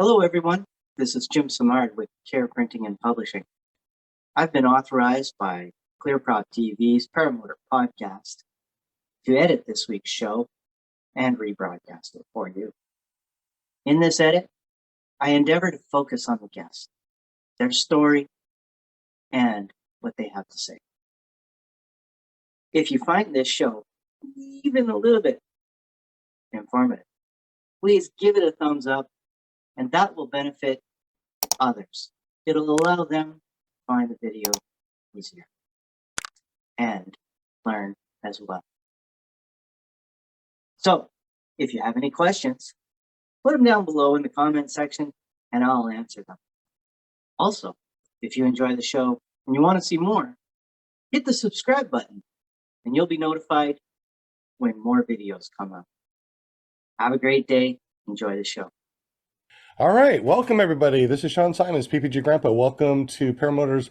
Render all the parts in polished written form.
Hello, everyone. This is Jim Simard with Care Printing and Publishing. I've been authorized by ClearPropTV's Paramotor podcast to edit this week's show and rebroadcast it for you. In this edit, I endeavor to focus on the guest, their story, and what they have to say. If you find this show even a little bit informative, please give it a thumbs up, and that will benefit others. It'll allow them to find the video easier and learn as well. So, if you have any questions, put them down below in the comment section and I'll answer them. Also, if you enjoy the show and you want to see more, hit the subscribe button and you'll be notified when more videos come up. Have a great day. Enjoy the show. All right, welcome everybody. This is Sean Simons, PPG Grandpa. Welcome to Paramotors,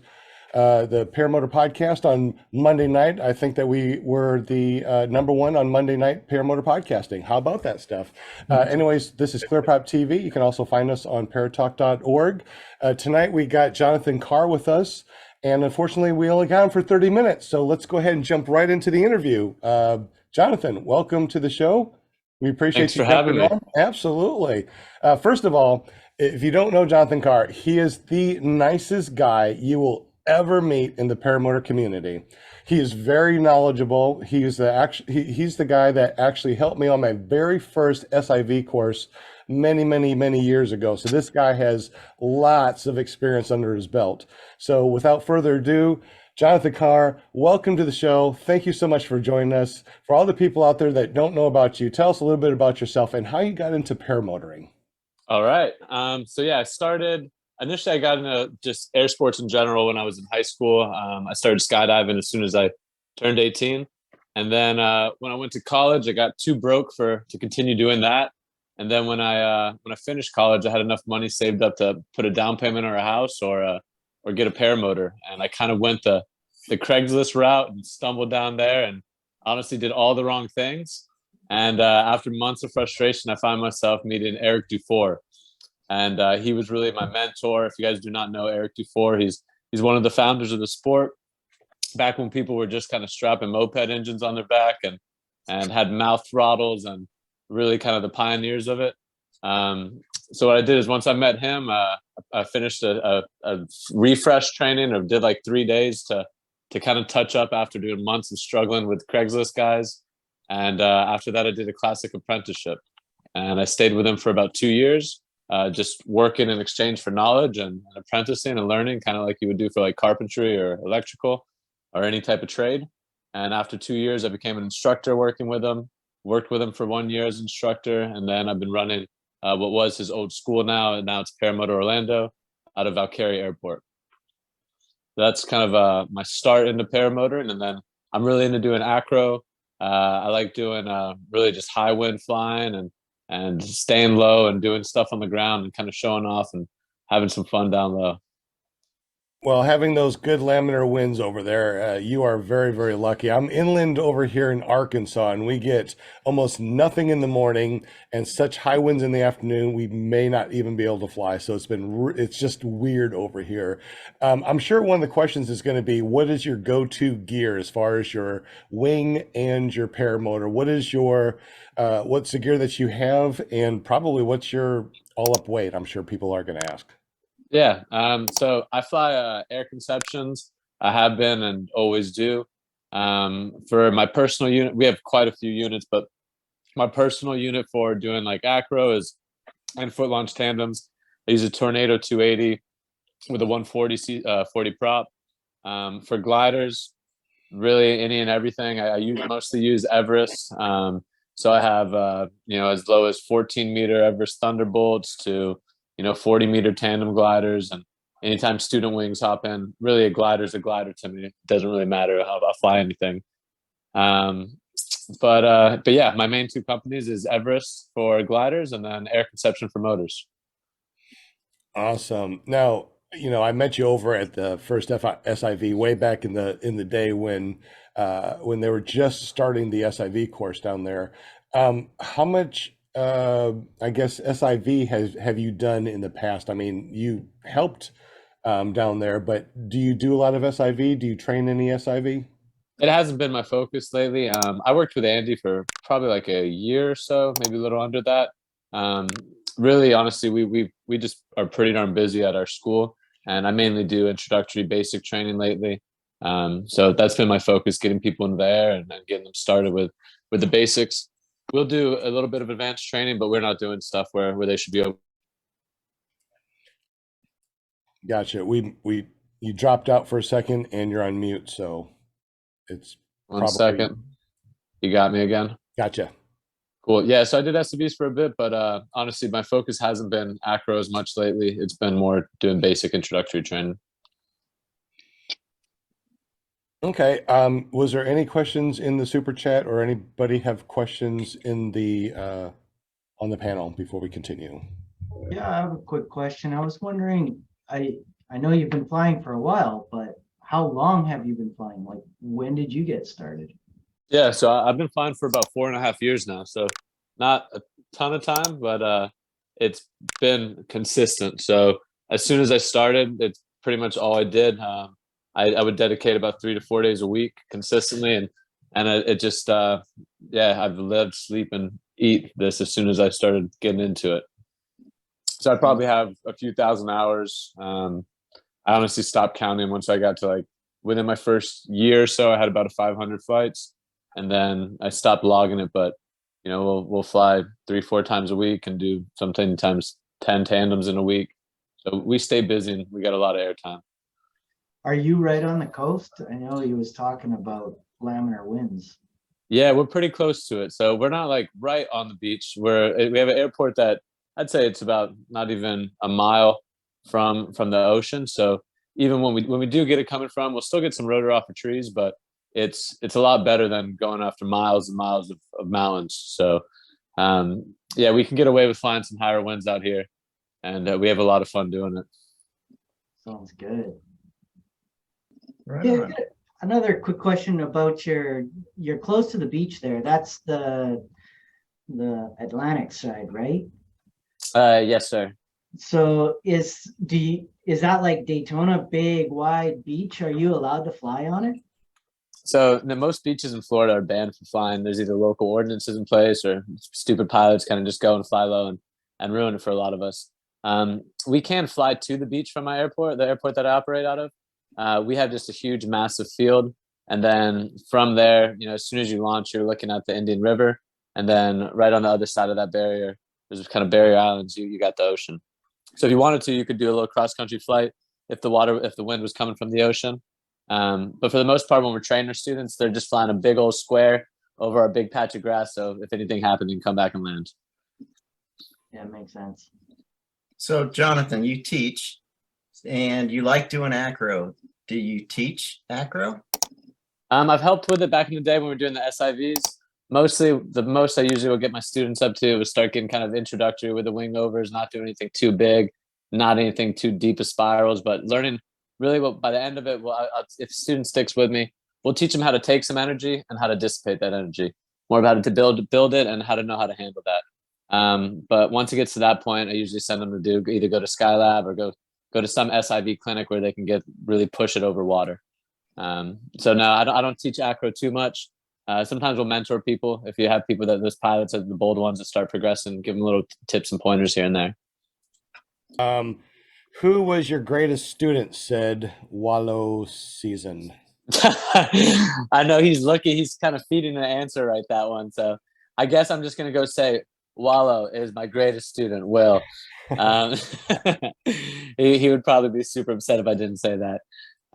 the Paramotor podcast on Monday night. I think that we were the number one on Monday night Paramotor podcasting. How about that stuff? Anyways, this is ClearPropTV. You can also find us on paratalk.org. Tonight we got Jonathan Carr with us, and unfortunately we only got him for 30 minutes. So let's go ahead and jump right into the interview. Jonathan, welcome to the show. We appreciate Thanks for having me. Absolutely. First of all, if you don't know Jonathan Carr, he is the nicest guy you will ever meet in the paramotor community. He is very knowledgeable. He's the guy that actually helped me on my very first SIV course many years ago. So this guy has lots of experience under his belt. So without further ado, Jonathan Carr, welcome to the show. Thank you so much for joining us. For all the people out there that don't know about you, tell us a little bit about yourself and how you got into paramotoring. All right. So yeah, initially I got into just air sports in general when I was in high school. I started skydiving as soon as I turned 18. And then when I went to college, I got too broke to continue doing that. And then when I finished college, I had enough money saved up to put a down payment on a house or get a paramotor. And I kind of went the Craigslist route and stumbled down there and honestly did all the wrong things. And after months of frustration, I found myself meeting Eric Dufour. And he was really my mentor. If you guys do not know Eric Dufour, he's one of the founders of the sport. Back when people were just kind of strapping moped engines on their back and had mouth throttles and really kind of the pioneers of it. So what I did is once I met him, I finished a refresh training or did like 3 days to kind of touch up after doing months of struggling with Craigslist guys. And after that, I did a classic apprenticeship. And I stayed with him for about 2 years, just working in exchange for knowledge and apprenticing and learning, kind of like you would do for like carpentry or electrical or any type of trade. And after 2 years, I became an instructor working with him, worked with him for 1 year as instructor. And then I've been running what was his old school now, and now it's Paramotor Orlando out of Valkyrie Airport. That's kind of my start into paramotoring, and then I'm really into doing acro. I like doing really just high wind flying and staying low and doing stuff on the ground and kind of showing off and having some fun down low. Well, having those good laminar winds over there, you are very lucky. I'm inland over here in Arkansas, and we get almost nothing in the morning and such high winds in the afternoon, we may not even be able to fly. So it's just weird over here. I'm sure one of the questions is going to be, what is your go-to gear as far as your wing and your paramotor? What's the gear that you have, and probably what's your all-up weight? I'm sure people are going to ask. Yeah, so I fly Air Conceptions. I have been and always do. For my personal unit, we have quite a few units, but my personal unit for doing like acro and foot launch tandems. I use a Tornado 280 with a 140 40 prop. For gliders, really any and everything. I mostly use Everest. So I have as low as 14-meter Everest Thunderbolts to 40-meter tandem gliders, and anytime student wings hop in, really a glider's a glider to me. It doesn't really matter how I fly anything. But yeah, my main two companies is Everest for gliders and then Air Conception for motors. Awesome. Now, I met you over at the first SIV way back in the day when they were just starting the SIV course down there. How much I guess SIV have you done in the past? I mean, you helped down there, but do you do a lot of SIV? Do you train any SIV? It hasn't been my focus lately. I worked with Andy for probably like a year or so, maybe a little under that. Um, Really, honestly, we just are pretty darn busy at our school, and I mainly do introductory basic training lately. So that's been my focus, getting people in there and getting them started with the basics. We'll do a little bit of advanced training, but we're not doing stuff where they should be able. Gotcha. We you dropped out for a second and you're on mute, so it's One probably second, you got me again. gotcha. Cool. Yeah, so I did SUVs for a bit, but honestly, my focus hasn't been Acro as much lately. It's been more doing basic introductory training. Okay. Was there any questions in the super chat or anybody have questions in the on the panel before we continue? Yeah, I have a quick question. I was wondering, I know you've been flying for a while, but how long have you been flying? Like, when did you get started? Yeah, so I've been flying for about 4.5 years now. So not a ton of time, but it's been consistent. So as soon as I started, it's pretty much all I did. I would dedicate about 3 to 4 days a week consistently, and it just yeah, I've lived, sleep, and eat this as soon as I started getting into it. So I probably have a few thousand hours. I honestly stopped counting once I got to like within my first year or so. I had about a 500 flights, and then I stopped logging it. But we'll fly 3 4 times a week and do sometimes 10 tandems in a week. So we stay busy and we got a lot of airtime. Are you right on the coast? I know he was talking about laminar winds. Yeah, we're pretty close to it. So we're not like right on the beach. We have an airport that I'd say it's about not even a mile from the ocean. So even when we do get it coming from, we'll still get some rotor off of trees, but it's a lot better than going after miles and miles of mountains. So yeah, we can get away with flying some higher winds out here, and we have a lot of fun doing it. Sounds good. Right Yeah, on. another quick question about you're close to the beach there. That's the Atlantic side, right? Yes, sir. So is that like Daytona, big wide beach? Are you allowed to fly on it? So most beaches in Florida are banned from flying. There's either local ordinances in place or stupid pilots kind of just go and fly low and ruin it for a lot of us. We can fly to the beach from my airport, the airport that I operate out of. We have just a huge, massive field. And then from there, as soon as you launch, you're looking at the Indian River. And then right on the other side of that barrier, there's kind of barrier islands. You got the ocean. So if you wanted to, you could do a little cross country flight if the wind was coming from the ocean. But for the most part, when we're training our students, they're just flying a big old square over our big patch of grass. So if anything happened, you can come back and land. Yeah, it makes sense. So, Jonathan, you teach and you like doing acro. Do you teach acro? I've helped with it back in the day when we were doing the SIVs. Mostly, the most I usually would get my students up to was start getting kind of introductory with the wing overs, not doing anything too big, not anything too deep of spirals, but learning really what by the end of it, well, if a student sticks with me, we'll teach them how to take some energy and how to dissipate that energy. More about it to build it and how to know how to handle that. But once it gets to that point, I usually send them to either go to Skylab or go to some SIV clinic where they can really push it over water. So no, I don't teach acro too much. Sometimes we'll mentor people. If you have people those pilots are the bold ones that start progressing, give them little tips and pointers here and there. Who was your greatest student? Said Wallow season. I know he's lucky. He's kind of feeding an answer right that one. So I guess I'm just gonna go say Wallow is my greatest student. Will. Um, he would probably be super upset if I didn't say that.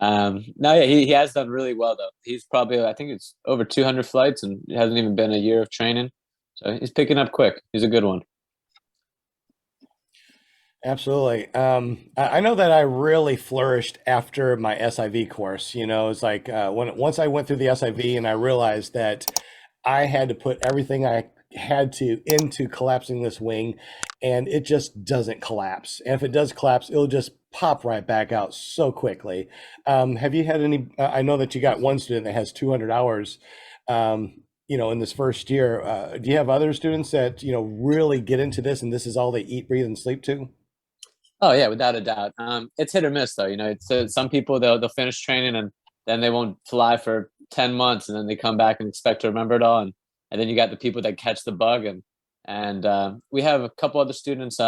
No, yeah, he has done really well though. He's probably I think it's over 200 flights and it hasn't even been a year of training, so he's picking up quick. He's a good one. Absolutely. I know that I really flourished after my SIV course. It's like once I went through the SIV and I realized that I had to put everything I had to into collapsing this wing, and it just doesn't collapse. And if it does collapse, it'll just pop right back out so quickly. Have you had any? I know that you got one student that has 200 hours. in this first year. Do you have other students that, really get into this and this is all they eat, breathe, and sleep to? Oh yeah, without a doubt. It's hit or miss though. It's some people they'll finish training and then they won't fly for 10 months and then they come back and expect to remember it all. And then you got the people that catch the bug and we have a couple other students.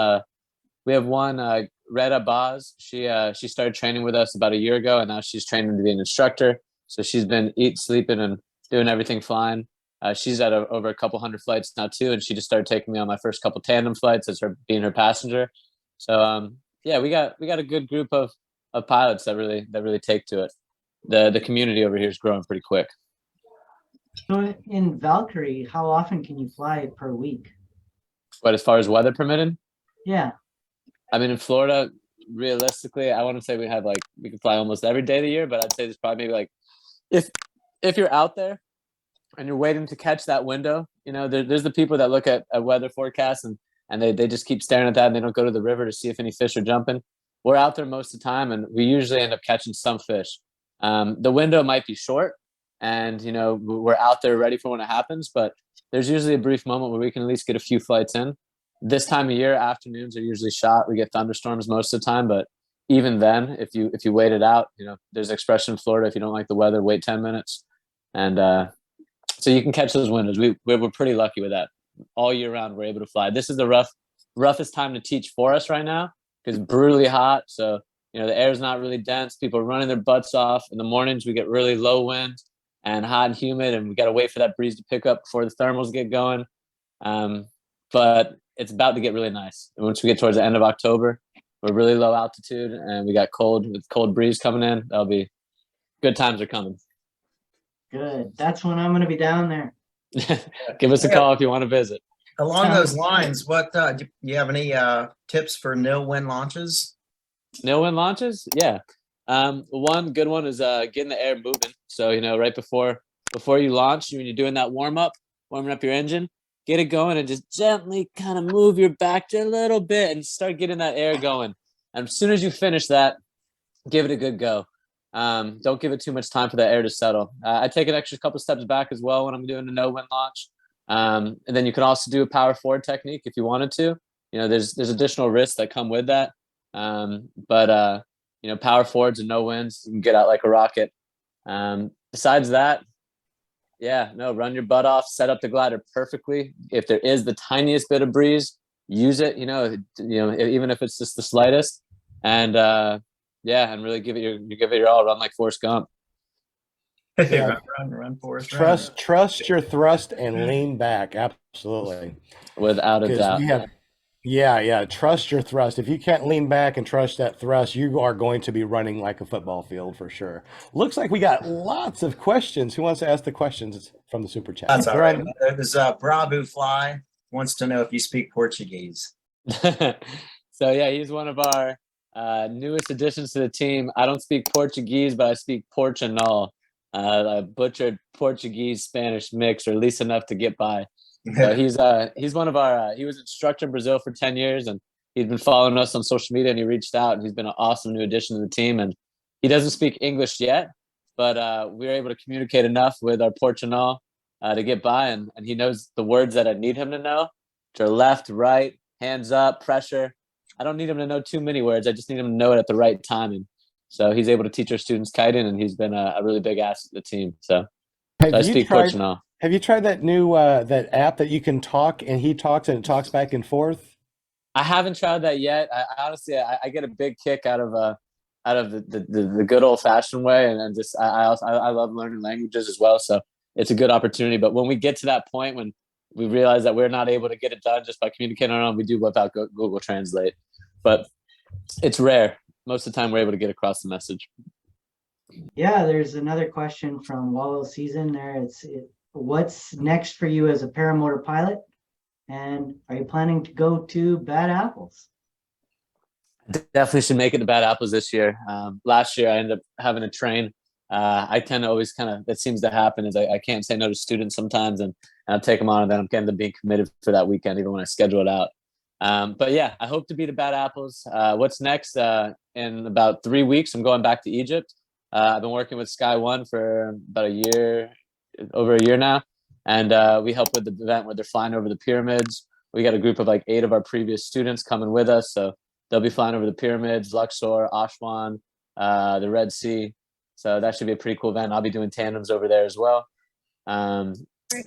We have one, Retta Boz. She started training with us about a year ago, and now she's training to be an instructor. So she's been sleeping, and doing everything flying. She's at over a couple hundred flights now too, and she just started taking me on my first couple tandem flights as her being her passenger. So yeah, we got a good group of pilots that really take to it. The community over here is growing pretty quick. So in Valkyrie, how often can you fly per week? But as far as weather permitting, Yeah. I mean, in Florida, realistically, I want to say we can fly almost every day of the year, but I'd say there's probably maybe like if you're out there and you're waiting to catch that window, there's the people that look at weather forecasts and they just keep staring at that and they don't go to the river to see if any fish are jumping. We're out there most of the time and we usually end up catching some fish. The window might be short and, we're out there ready for when it happens, but there's usually a brief moment where we can at least get a few flights in. This time of year, afternoons are usually shot. We get thunderstorms most of the time, but even then, if you wait it out, there's an expression in Florida: if you don't like the weather, wait 10 minutes, and so you can catch those windows. We're pretty lucky with that. All year round, we're able to fly. This is the roughest time to teach for us right now because it's brutally hot. So the air is not really dense. People are running their butts off. In the mornings, we get really low wind and hot and humid, and we got to wait for that breeze to pick up before the thermals get going. But it's about to get really nice. And once we get towards the end of October, we're really low altitude and we got cold breeze coming in. That'll be good times are coming. Good. That's when I'm going to be down there. Give us a call if you want to visit. Along those lines, what do you have any tips for no-win launches? No-win launches? Yeah. One good one is getting the air moving. So, right before you launch, when you're doing that warming up your engine, get it going and just gently kind of move your back just a little bit and start getting that air going. And as soon as you finish that, give it a good go. Don't give it too much time for that air to settle. I take an extra couple steps back as well when I'm doing a no-win launch. And then you can also do a power forward technique if you wanted to. There's additional risks that come with that. But power forwards and no wins, you can get out like a rocket. Besides that, run your butt off, set up the glider perfectly. If there is the tiniest bit of breeze, use it, even if it's just the slightest. And and really give it your all. Run like Forrest Gump. Run, Forrest. Trust your thrust and lean back. Absolutely. Without a doubt. Trust your thrust. If you can't lean back and trust that thrust, you are going to be running like a football field for sure. Looks like we got lots of questions. Who wants to ask the questions from the super chat? That's all right. There's Bravo Fly wants to know if you speak Portuguese. So he's one of our newest additions to the team. I don't speak Portuguese, but I speak Portugal. A butchered Portuguese Spanish mix, or at least enough to get by. So he's one of our he was instructor in Brazil for 10 years and he'd been following us on social media and he reached out and he's been an awesome new addition to the team. And he doesn't speak English yet, but we were able to communicate enough with our Portugal to get by, and he knows the words that I need him to know, which are left, right, hands up, pressure. I don't need him to know too many words. I just need him to know it at the right timing. So he's able to teach our students kiting, and he's been a really big asset to the team. So I speak Portugal. Have you tried that new that app that you can talk and he talks and it talks back and forth? I haven't tried that yet. I honestly get a big kick out of the good old fashioned way, and just I love learning languages as well. So it's a good opportunity. But when we get to that point when we realize that we're not able to get it done just by communicating on our own, we do whip out Google Translate. But it's rare. Most of the time, we're able to get across the message. Yeah, there's another question from Wallow Season there. What's next for you as a paramotor pilot? And are you planning to go to Bad Apples? Definitely should make it to Bad Apples this year. Last year, I ended up having to train. I tend to always that seems to happen is I can't say no to students sometimes, and I'll take them on, and then I'm kind of being committed for that weekend, even when I schedule it out. But yeah, I hope to be to Bad Apples. What's next? In about 3 weeks, I'm going back to Egypt. I've been working with Sky One for about over a year now, And we help with the event where they're flying over the pyramids. We got a group of like 8 of our previous students coming with us. So they'll be flying over the pyramids, Luxor, Aswan, the Red Sea. So that should be a pretty cool event. I'll be doing tandems over there as well. And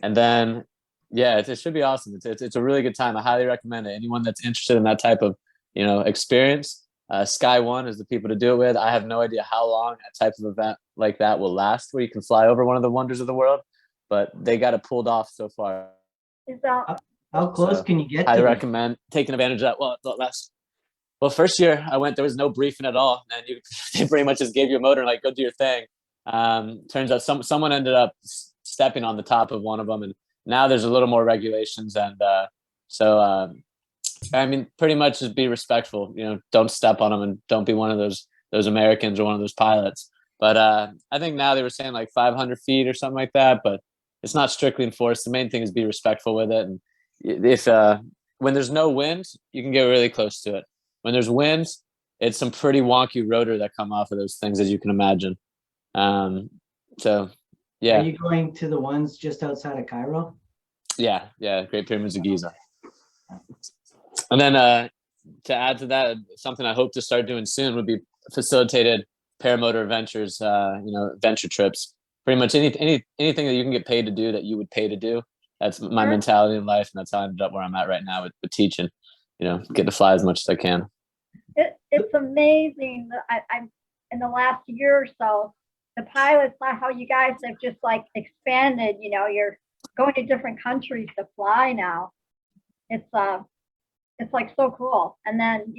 then, yeah, it should be awesome. It's a really good time. I highly recommend it. Anyone that's interested in that type of, experience, Sky One is the people to do it with. I have no idea how long a type of event like that will last, where you can fly over one of the wonders of the world, but they got it pulled off so far. How close can you get to I them? recommend taking advantage of that. Well, first year I went, there was no briefing at all, and they pretty much just gave you a motor and like, go do your thing. Turns out someone ended up stepping on the top of one of them, and now there's a little more regulations, and I mean, pretty much just be respectful. Don't step on them, and don't be one of those Americans or one of those pilots. But I think now they were saying like 500 feet or something like that, but it's not strictly enforced. The main thing is be respectful with it, and if when there's no wind, you can get really close to it. When there's wind, it's some pretty wonky rotor that come off of those things, as you can imagine. So yeah. Are you going to the ones just outside of Cairo? Yeah, Great Pyramids of Giza. And then to add to that, something I hope to start doing soon would be facilitated paramotor adventures, venture trips. Pretty much anything that you can get paid to do that you would pay to do. That's my mentality in life, and that's how I ended up where I'm at right now with teaching. Get to fly as much as I can. It's amazing. I'm in the last year or so, the pilots, how you guys have just like expanded. You're going to different countries to fly now. It's like so cool. And then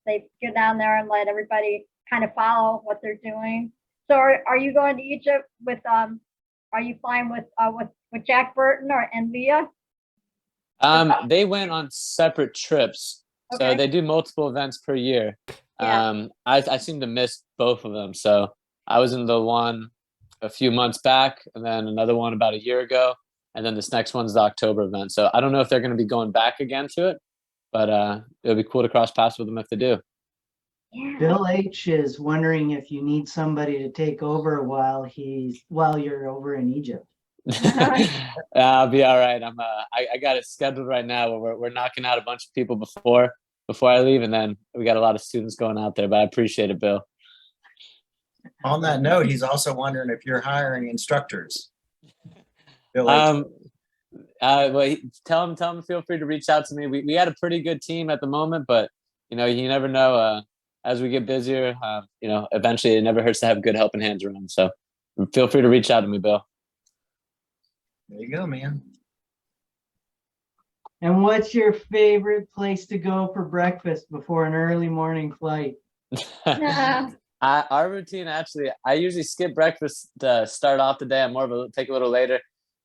they get down there and let everybody kind of follow what they're doing. So are you going to Egypt with are you flying with Jack Burton and Leah? They went on separate trips. Okay. So they do multiple events per year. Yeah. I seem to miss both of them. So I was in the one a few months back, and then another one about a year ago, and then this next one's the October event. So I don't know if they're going to be going back again to it, but it'll be cool to cross paths with them if they do. Yeah. Bill H is wondering if you need somebody to take over while you're over in Egypt. I'll be all right. I got it scheduled right now. We're knocking out a bunch of people before I leave, and then we got a lot of students going out there. But I appreciate it, Bill. On that note, he's also wondering if you're hiring instructors. Bill Well, tell him feel free to reach out to me. We had a pretty good team at the moment, but you never know. As we get busier, eventually it never hurts to have good helping hands around. So feel free to reach out to me, Bill. There you go, man. And what's your favorite place to go for breakfast before an early morning flight? Our routine, actually, I usually skip breakfast to start off the day. I'm more of take a little later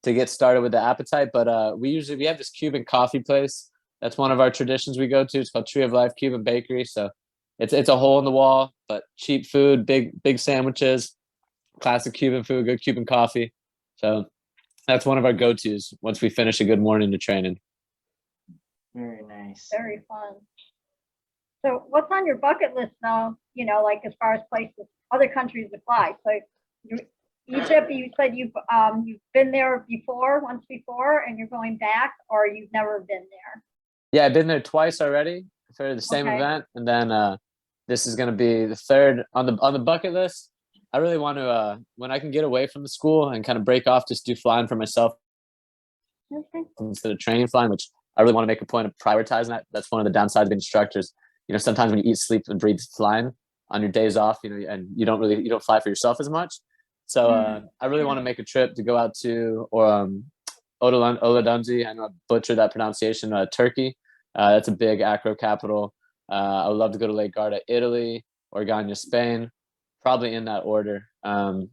to get started with the appetite. But we have this Cuban coffee place. That's one of our traditions we go to. It's called Tree of Life Cuban Bakery. So it's a hole in the wall, but cheap food, big sandwiches, classic Cuban food, good Cuban coffee. So that's one of our go-tos once we finish a good morning of training. Very nice. Very fun. So what's on your bucket list now, like as far as places, other countries to fly? So Egypt, you said you've been there once before, and you're going back, or you've never been there? Yeah, I've been there twice already for the same event, and then this is going to be the third on the bucket list. I really want to, when I can get away from the school and kind of break off, just do flying for myself instead of training flying, which I really want to make a point of prioritizing that. That's one of the downsides of being instructors. Sometimes when you eat, sleep, and breathe flying on your days off, and you don't fly for yourself as much. So I really want to make a trip to go out to Oladunzi. I know I butchered that pronunciation. Turkey. That's a big Acro capital. I would love to go to Lake Garda, Italy, Orgagna, Spain, probably in that order, and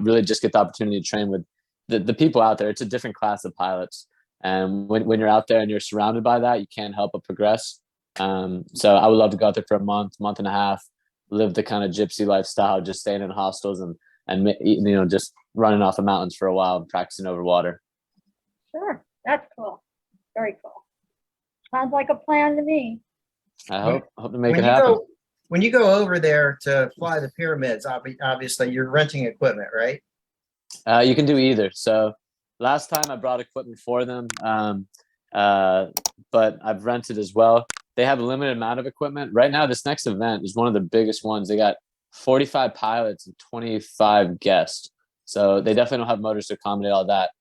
really just get the opportunity to train with the people out there. It's a different class of pilots, and when you're out there and you're surrounded by that, you can't help but progress. So I would love to go out there for a month and a half, live the kind of gypsy lifestyle, just staying in hostels and just running off the mountains for a while and practicing over water. Sure, that's cool. Very cool. Sounds like a plan to me. I hope to make it happen. When you go over there to fly the pyramids, obviously you're renting equipment, right? You can do either. So last time I brought equipment for them, but I've rented as well. They have a limited amount of equipment. Right now, this next event is one of the biggest ones. They got 45 pilots and 25 guests. So they definitely don't have motors to accommodate all that.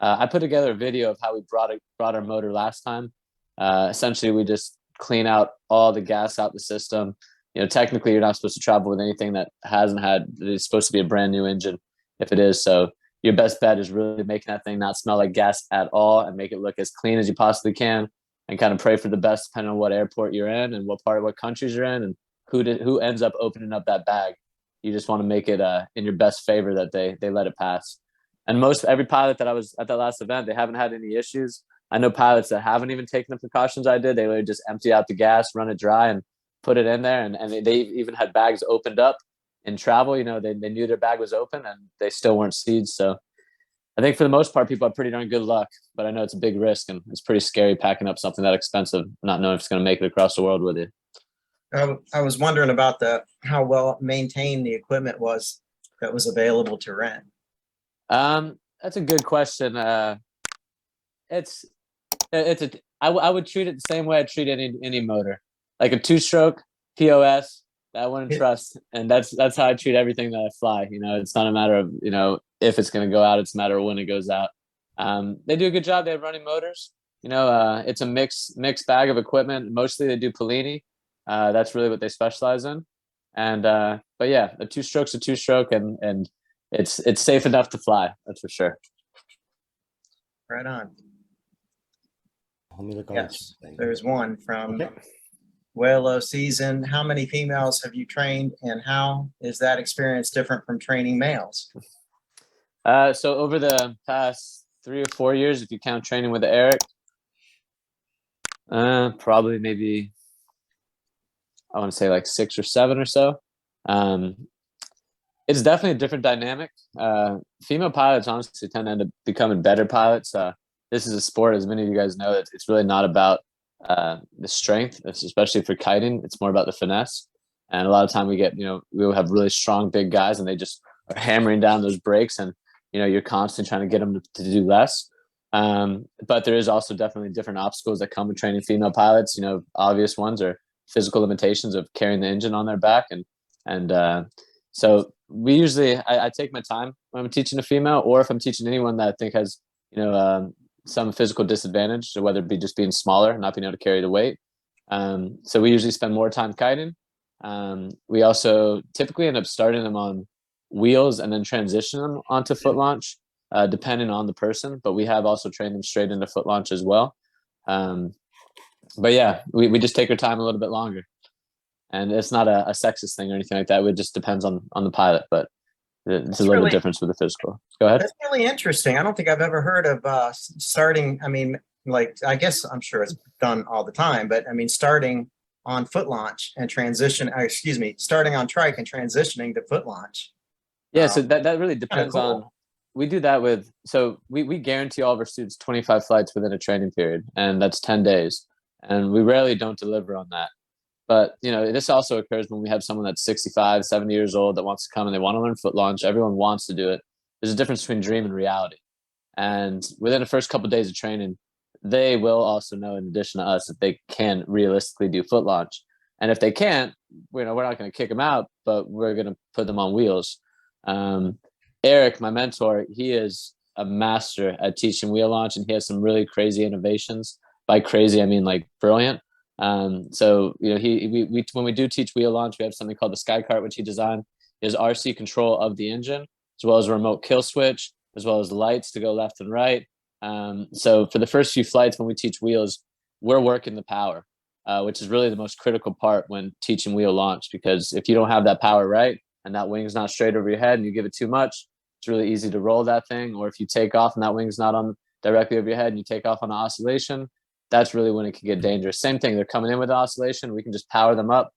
I put together a video of how we brought our motor last time. Essentially, we just clean out all the gas out the system. You know, technically, you're not supposed to travel with anything that hasn't had. It's supposed to be a brand new engine, if it is. So your best bet is really making that thing not smell like gas at all and make it look as clean as you possibly can, and kind of pray for the best depending on what airport you're in and what countries you're in and who ends up opening up that bag. You just want to make it in your best favor that they let it pass. And every pilot that I was at that last event, they haven't had any issues. I know pilots that haven't even taken the precautions I did. They literally just empty out the gas, run it dry, and put it in there. And they even had bags opened up in travel. You know, they knew their bag was open and they still weren't seized. So I think for the most part, people have pretty darn good luck. But I know it's a big risk and it's pretty scary packing up something that expensive, not knowing if it's going to make it across the world with you. I was wondering about how well maintained the equipment was that was available to rent. That's a good question. I would treat it the same way I treat any motor, like a 2-stroke POS that I wouldn't trust, and that's how I treat everything that I fly. You know, it's not a matter of if it's going to go out; it's a matter of when it goes out. They do a good job. They have running motors. You know, it's a mixed bag of equipment. Mostly they do Polini. That's really what they specialize in. And but yeah, a 2-stroke's a 2-stroke, and it's safe enough to fly. That's for sure. Right on. Let me look on Yes, this thing. there's one from Okay. Whale season. How many females have you trained, and how is that experience different from training males? So over the past 3 or 4 years, if you count training with Eric, probably maybe I want to say like 6 or 7 or so. It's definitely a different dynamic. Female pilots honestly tend to end up becoming better pilots. This is a sport, as many of you guys know, that it's really not about the strength, especially for kiting. It's more about the finesse. And a lot of time we'll have really strong, big guys, and they just are hammering down those brakes, and you're constantly trying to get them to do less. But there is also definitely different obstacles that come with training female pilots. Obvious ones are physical limitations of carrying the engine on their back, and so we usually I take my time when I'm teaching a female, or if I'm teaching anyone that I think has some physical disadvantage, so whether it be just being smaller, not being able to carry the weight. So we usually spend more time kiting. We also typically end up starting them on wheels and then transition them onto foot launch, depending on the person. But we have also trained them straight into foot launch as well. But yeah, we just take our time a little bit longer. And it's not a sexist thing or anything like that. It just depends on the pilot, but it's a little bit difference with the physical. Go ahead. That's really interesting. I don't think I've ever heard of starting. I mean, like, I guess I'm sure it's done all the time, but I mean, starting on foot launch and starting on trike and transitioning to foot launch. Yeah, so that really depends cool. on. We do that we guarantee all of our students 25 flights within a training period, and that's 10 days. And we rarely don't deliver on that. But, this also occurs when we have someone that's 65, 70 years old that wants to come and they want to learn foot launch. Everyone wants to do it. There's a difference between dream and reality. And within the first couple of days of training, they will also know, in addition to us, if they can realistically do foot launch. And if they can't, we're not going to kick them out, but we're going to put them on wheels. Eric, my mentor, he is a master at teaching wheel launch, and he has some really crazy innovations. By crazy, I mean like brilliant. So when we do teach wheel launch, we have something called the Sky Cart, which he designed. He has RC control of the engine, as well as a remote kill switch, as well as lights to go left and right. So for the first few flights, when we teach wheels, we're working the power, which is really the most critical part when teaching wheel launch, because if you don't have that power right, and that wing's not straight over your head and you give it too much, it's really easy to roll that thing. Or if you take off and that wing's not on directly over your head and you take off on an oscillation, that's really when it can get dangerous. Same thing, they're coming in with oscillation, we can just power them up,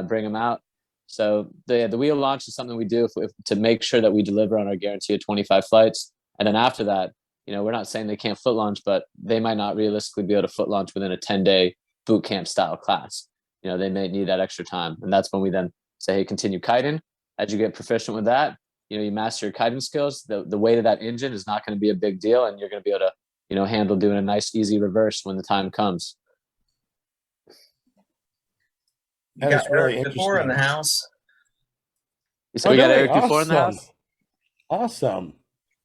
bring them out. So the wheel launch is something we do to make sure that we deliver on our guarantee of 25 flights. And then after that, we're not saying they can't foot launch, but they might not realistically be able to foot launch within a 10-day boot camp style class. They may need that extra time. And that's when we then say, hey, continue kiting. As you get proficient with that, you master your kiting skills, the weight of that engine is not going to be a big deal, and you're going to be able to handle doing a nice easy reverse when the time comes. You That got is really Eric before in the interesting. house. So we got Eric Dufour in the Awesome. house. Awesome.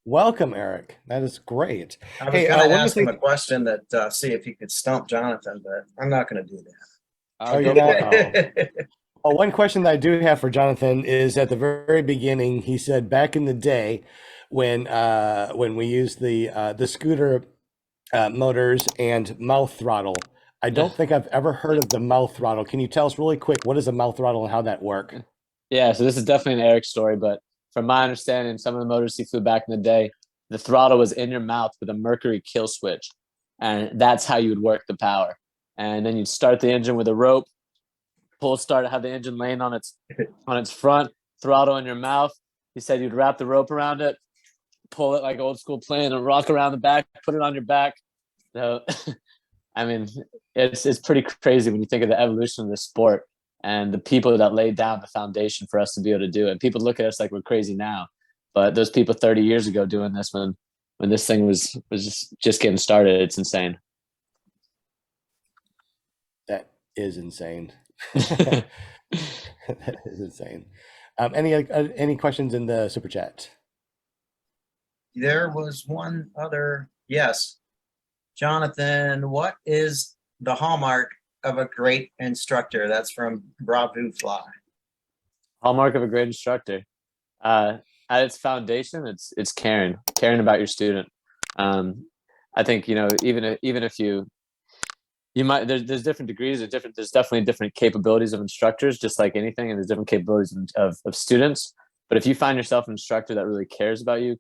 Welcome, Eric. That is great. I was Hey, gonna one of the ask him a things- question that see if he could stump Jonathan, but I'm not gonna do Oh, you're Go for not? it. that. Oh, one question that I do have for Jonathan is at the very beginning, he said back in the day when we used the scooter motors and mouth throttle. I don't think I've ever heard of the mouth throttle. Can you tell us really quick what is a mouth throttle and how that work? Yeah, so this is definitely an Eric story, but from my understanding, some of the motors he flew back in the day, the throttle was in your mouth with a mercury kill switch, and that's how you would work the power. And then you'd start the engine with a rope, pull start, have the engine laying on its front, throttle in your mouth. He said you'd wrap the rope around it, pull it like old school plane, and rock around the back, put it on your back. So, I mean, it's pretty crazy when you think of the evolution of the sport and the people that laid down the foundation for us to be able to do it. People look at us like we're crazy now, but those people 30 years ago doing this when this thing was just getting started, it's insane. That is insane. That is insane. Any questions in the super chat? There was one other. Yes. Jonathan, what is the hallmark of a great instructor? That's from Bravo Fly. Hallmark of a great instructor. At its foundation, it's caring about your student. I think even if you might there's different degrees of different there's definitely different capabilities of instructors, just like anything, and there's different capabilities of students. But if you find yourself an instructor that really cares about you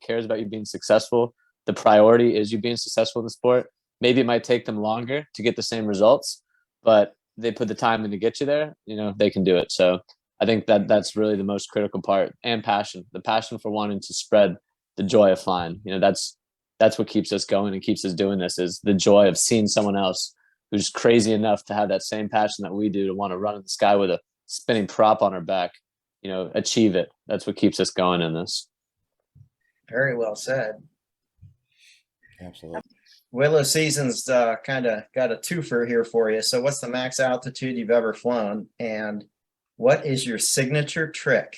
being successful, the priority is you being successful in the sport. Maybe it might take them longer to get the same results, but they put the time in to get you there, they can do it. So I think that's really the most critical part, and the passion for wanting to spread the joy of flying. That's what keeps us going and keeps us doing this, is the joy of seeing someone else who's crazy enough to have that same passion that we do, to want to run in the sky with a spinning prop on our back, achieve it. That's what keeps us going in this. Very well said. Absolutely. Willow Season's kind of got a twofer here for you. So what's the max altitude you've ever flown? And what is your signature trick?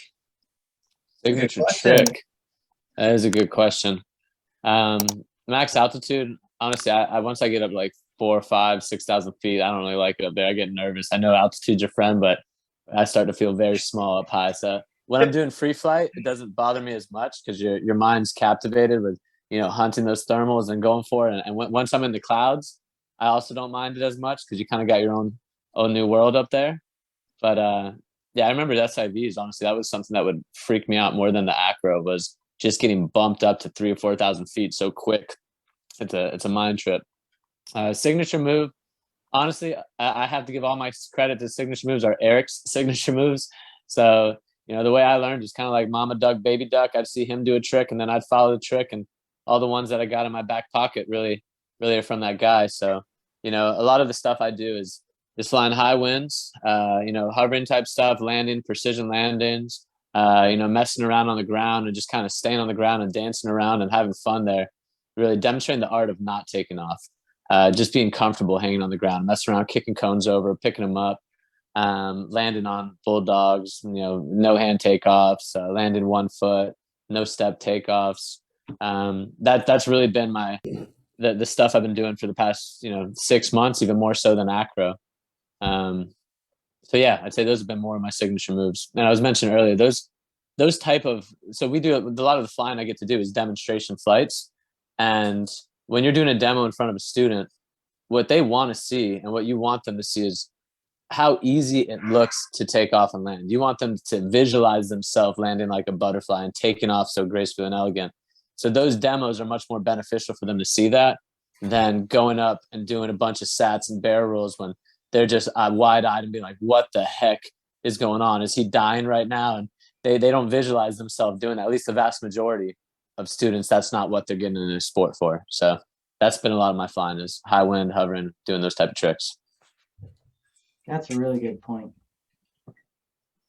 Signature trick. That is a good question. Max altitude, honestly, I once I get up like 4,000, 5,000, 6,000 feet, I don't really like it up there. I get nervous. I know altitude's your friend, but I start to feel very small up high. So when I'm doing free flight, it doesn't bother me as much, because your mind's captivated with hunting those thermals and going for it. And once I'm in the clouds, I also don't mind it as much, because you kind of got your own new world up there. But yeah, I remember SIVs. Honestly, that was something that would freak me out more than the Acro, was just getting bumped up to 3,000 or 4,000 feet so quick. It's a mind trip. Signature move. Honestly, I have to give all my credit to signature moves are Eric's signature moves. So the way I learned is kind of like Mama Duck, Baby Duck. I'd see him do a trick, and then I'd follow the trick, and all the ones that I got in my back pocket really are from that guy. So a lot of the stuff I do is flying high winds, hovering type stuff, landing, precision landings, messing around on the ground and just kind of staying on the ground and dancing around and having fun there, really demonstrating the art of not taking off, just being comfortable hanging on the ground, messing around, kicking cones over, picking them up, landing on bulldogs, no hand takeoffs, landing 1 foot, no step takeoffs. That's really been the stuff I've been doing for the past 6 months, even more so than Acro. So yeah, I'd say those have been more of my signature moves. And I was mentioning earlier, those type of, so we do a lot of the flying I get to do is demonstration flights. And when you're doing a demo in front of a student, what they want to see and what you want them to see is how easy it looks to take off and land. You want them to visualize themselves landing like a butterfly and taking off so graceful and elegant. So those demos are much more beneficial for them to see that than going up and doing a bunch of sats and barrel rolls when they're just wide-eyed and be like, what the heck is going on? Is he dying right now? And they don't visualize themselves doing that. At least the vast majority of students, that's not what they're getting into sport for. So that's been a lot of my flying, is high wind, hovering, doing those type of tricks. That's a really good point.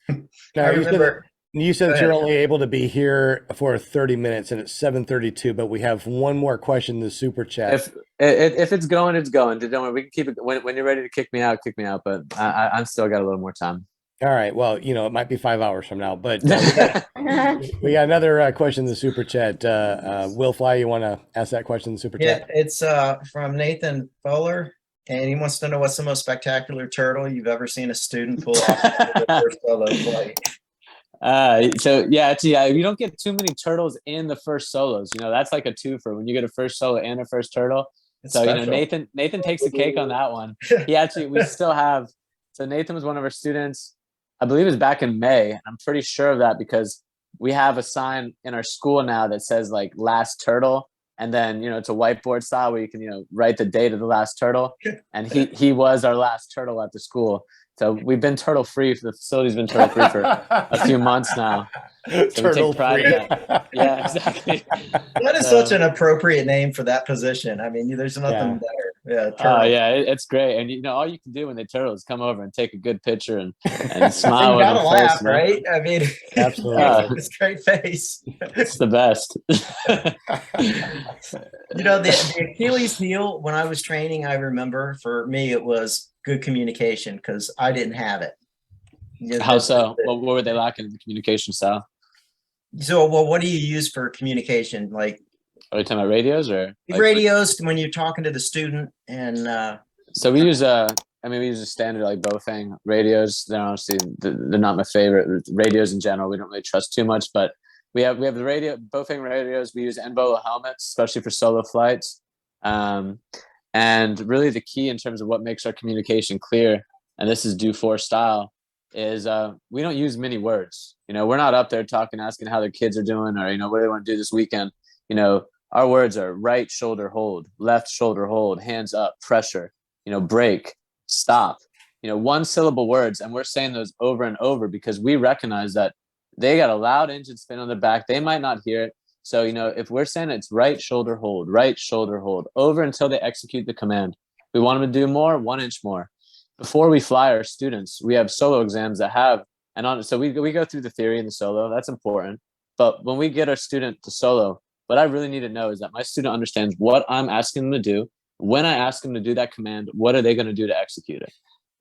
Now, I remember You said Go that you're ahead. only able to be here for 30 minutes and it's 7:32, but we have one more question in the super chat. If it's going, it's going. Don't worry, we can keep it. When you're ready to kick me out, kick me out. But I'm still got a little more time. All right. Well, it might be 5 hours from now, but we got another question in the super chat. Will Fly, you want to ask that question in the super Yeah, chat? it's from Nathan Fowler, and he wants to know what's the most spectacular turtle you've ever seen a student pull off their first solo flight. So yeah, you don't get too many turtles in the first solos. That's like a twofer when you get a first solo and a first turtle. It's So special. Nathan takes the cake on that one. We still have. So Nathan was one of our students. I believe it was back in May. I'm pretty sure of that because we have a sign in our school now that says like last turtle, and then it's a whiteboard style where you can write the date of the last turtle, and he was our last turtle at the school. So we've been turtle free. The facility's been turtle free for a few months now. So Turtle we take pride free. in that. Yeah, exactly. That is such an appropriate name for that position. I mean, there's nothing better. Yeah, Oh turtle. yeah, it's great. And all you can do when they turtle is come over and take a good picture and And smile you with gotta them laugh, first, right? I mean, Absolutely. it's great face. It's the best. The Achilles heel, when I was training, I remember for me, it was good communication because I didn't have it. How so? What were they lacking in the communication style? So, well, what do you use for communication? Like Are we talking about radios or radios when you're talking to the student and So we use we use a standard like Bofang radios. They're honestly they're not my favorite. Radios in general, we don't really trust too much, but we have the Bofang radios. We use Envolo helmets, especially for solo flights. And really the key in terms of what makes our communication clear, and this is due for style, is we don't use many words. We're not up there talking, asking how their kids are doing or what do they want to do this weekend. Our words are right shoulder hold, left shoulder hold, hands up, pressure, break, stop, one syllable words. And we're saying those over and over because we recognize that they got a loud engine spin on their back. They might not hear it. So, if we're saying it's right shoulder hold over until they execute the command, we want them to do more, 1 inch more. Before we fly our students, we have solo exams that have, so we go through the theory in the solo. That's important. But when we get our student to solo, what I really need to know is that my student understands what I'm asking them to do. When I ask them to do that command, what are they going to do to execute it?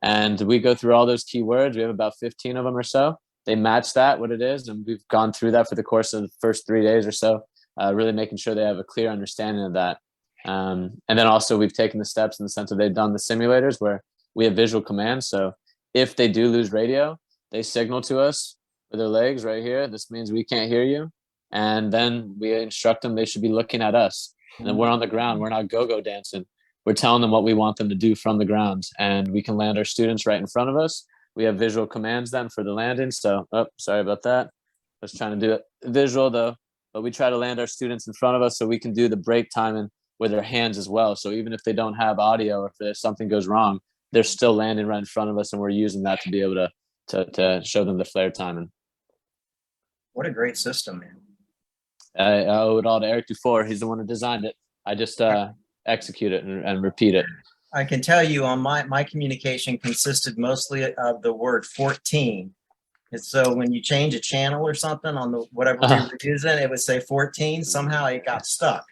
And we go through all those keywords. We have about 15 of them or so. They match that, what it is. And we've gone through that for the course of the first 3 days or so, really making sure they have a clear understanding of that. And then also we've taken the steps in the sense that they've done the simulators where we have visual commands. So if they do lose radio, they signal to us with their legs right here. This means we can't hear you. And then we instruct them they should be looking at us. And then we're on the ground. We're not go-go dancing. We're telling them what we want them to do from the ground. And we can land our students right in front of us. We have visual commands then for the landing. So, sorry about that. I was trying to do it visual though. But we try to land our students in front of us so we can do the break timing with their hands as well. So even if they don't have audio or if something goes wrong, they're still landing right in front of us. And we're using that to be able to show them the flare timing. what a great system, man. I owe it all to Eric Dufour. He's the one who designed it. I just execute it and repeat it. I can tell you on my communication consisted mostly of the word 14. And so when you change a channel or something on the whatever we were using, it would say 14. Somehow it got stuck.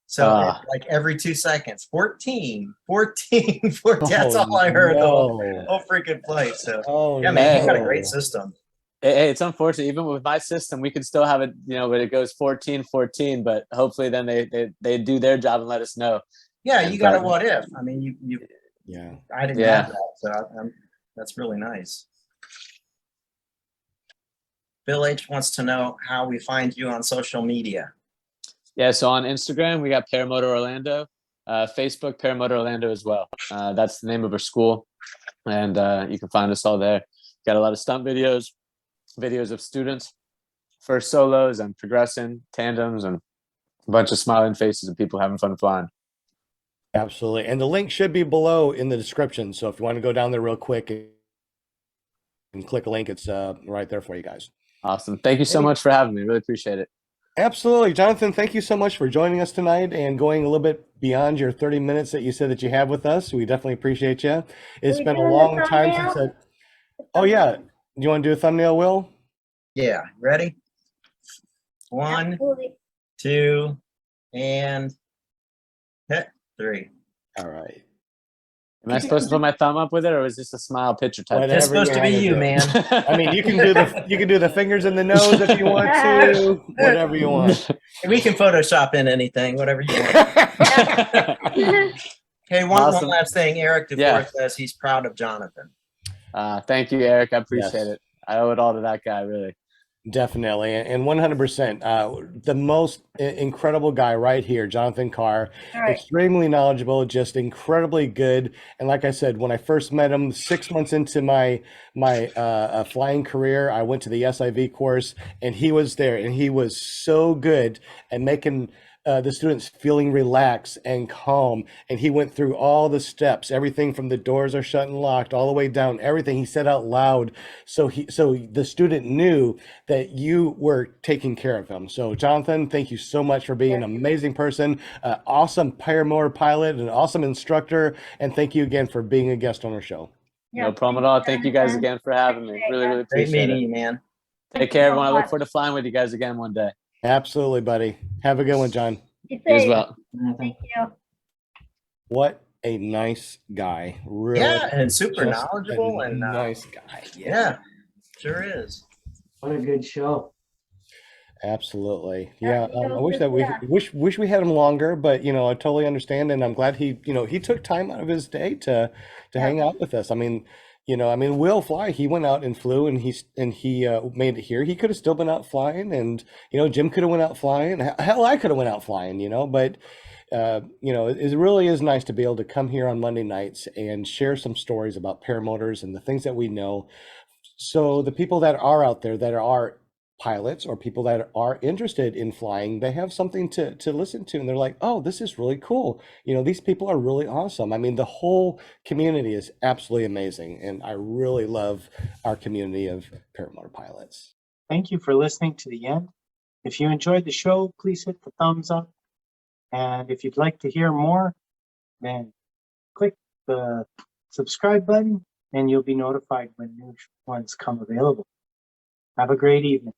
So like every 2 seconds, 14, 14, 14. That's all I heard the whole freaking flight. So yeah, man, you got a great system. Hey, it's unfortunate. Even with my system, we can still have it, but it goes 14, 14. But hopefully then they do their job and let us know. Yeah, you got a what if. I mean, you I didn't have that. So that's really nice. Bill H wants to know how we find you on social media. Yeah, so on Instagram, we got Paramotor Orlando, Facebook, Paramotor Orlando as well. That's the name of our school. And you can find us all there. Got a lot of stunt videos of students, first solos and progressing, tandems, and a bunch of smiling faces and people having fun flying. Absolutely. And the link should be below in the description. So if you want to go down there real quick and click a link, it's right there for you guys. Awesome. Thank you so much for having me. Really appreciate it. Absolutely. Jonathan, thank you so much for joining us tonight and going a little bit beyond your 30 minutes that you said that you have with us. We definitely appreciate you. It's been a long time since I... Oh, yeah. Do you want to do a thumbnail, Will? Yeah, ready? 1, Absolutely. 2, and hit 3. All right. Am I supposed to put my thumb up with it, or is this a smile picture type? Whatever It's supposed to be wanna you, do. man. I mean, you can do the fingers in the nose if you want to, whatever you want. We can Photoshop in anything, whatever you want. Hey, one Awesome. last thing. Eric Yeah. DeForest says he's proud of Jonathan. Thank you, Eric. I appreciate Yes. it. I owe it all to that guy, really. Definitely, and 100%. The most incredible guy right here, Jonathan Carr, All right. extremely knowledgeable, just incredibly good. And like I said, when I first met him, 6 months into my flying career, I went to the SIV course, and he was there, and he was so good at making the students feeling relaxed and calm. And he went through all the steps, everything from the doors are shut and locked, all the way down, everything he said out loud. So the student knew that you were taking care of him. So Jonathan, thank you so much for being an amazing person, awesome paramotor pilot, an awesome instructor. And thank you again for being a guest on our show. Yeah, No problem at all. Thank you guys Jonathan. again for having me. Really, really Great appreciate meeting it. you, man. Take care, everyone. I look forward to flying with you guys again one day. Absolutely, buddy. Have a good one, John. You You as safe. well. Thank you. What a nice guy. Really. Yeah, and super just knowledgeable a and nice guy. yeah, sure is. What a good show. Absolutely. Yeah, Yeah. he I wish knows that we his wish we had him longer, but I totally understand, and I'm glad he took time out of his day to hang out with us. I mean, Will Fly, he went out and flew, and he made it here. He could have still been out flying, and Jim could have went out flying. Hell, I could have went out flying, but it really is nice to be able to come here on Monday nights and share some stories about paramotors and the things that we know. So the people that are out there that are pilots or people that are interested in flying, they have something to listen to, and they're like, oh, this is really cool. These people are really awesome. I mean, the whole community is absolutely amazing, and I really love our community of paramotor pilots. Thank you for listening to the end. If you enjoyed the show, please hit the thumbs up. And if you'd like to hear more, then click the subscribe button and you'll be notified when new ones come available. Have a great evening.